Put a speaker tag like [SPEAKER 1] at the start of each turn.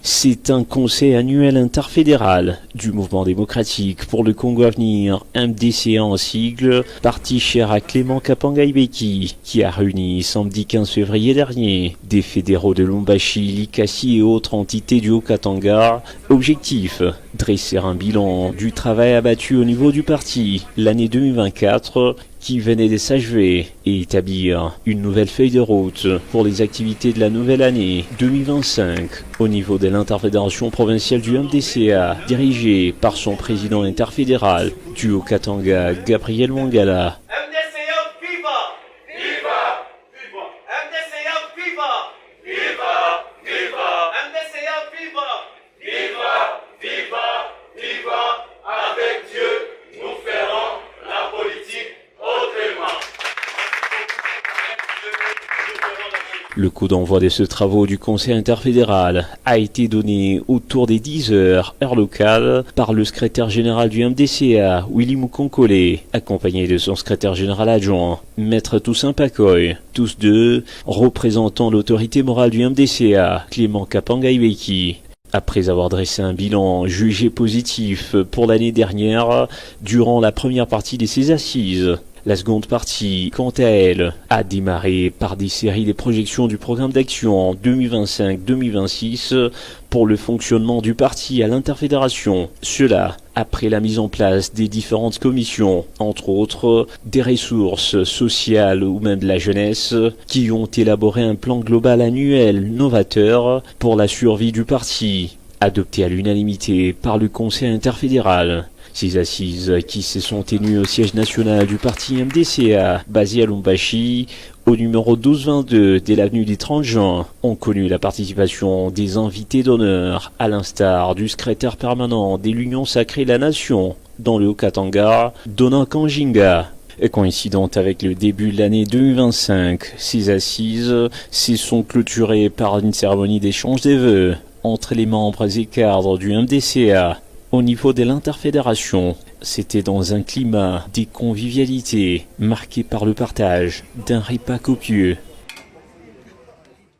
[SPEAKER 1] C'est un conseil annuel interfédéral du mouvement démocratique pour le Congo à venir, MDCA en sigle, parti cher à Clément Kapanga Ibeki, qui a réuni samedi 15 février dernier des fédéraux de Lubumbashi, Likasi et autres entités du Haut-Katanga. Objectif, dresser un bilan du travail abattu au niveau du parti l'année 2024 qui venait de s'achever et établir une nouvelle feuille de route pour les activités de la nouvelle année 2025 au niveau de l'interfédération provinciale du MDCA, dirigée par son président interfédéral du Haut-Katanga, Gabriel Mangala.
[SPEAKER 2] MDCA viva! Viva! Viva! MDCA viva! Viva! Viva! MDCA viva! Viva! Viva! Viva! Avec Dieu, nous ferons la politique autrement.
[SPEAKER 1] Le coup d'envoi de ce travaux du Conseil interfédéral a été donné autour des 10 heures, heure locale, par le secrétaire général du MDCA, Willy Mukonkole, accompagné de son secrétaire général adjoint, Maître Toussaint Pakoy, tous deux représentant l'autorité morale du MDCA, Clément Kapanga Ibeki. Après avoir dressé un bilan jugé positif pour l'année dernière, durant la première partie de ses assises, la seconde partie, quant à elle, a démarré par des séries de projections du programme d'action 2025-2026 pour le fonctionnement du parti à l'interfédération. Cela après la mise en place des différentes commissions, entre autres des ressources sociales ou même de la jeunesse, qui ont élaboré un plan global annuel novateur pour la survie du parti, adopté à l'unanimité par le Conseil interfédéral. Ces assises qui se sont tenues au siège national du parti MDCA, basé à Lubumbashi, au numéro 1222 de l'avenue des 30 juin, ont connu la participation des invités d'honneur, à l'instar du secrétaire permanent de l'Union Sacrée la Nation dans le Haut-Katanga, Dona Kanjinga. Coïncidente avec le début de l'année 2025, ces assises se sont clôturées par une cérémonie d'échange des vœux entre les membres et cadres du MDCA. Au niveau de l'interfédération, c'était dans un climat de convivialité marqué par le partage d'un repas copieux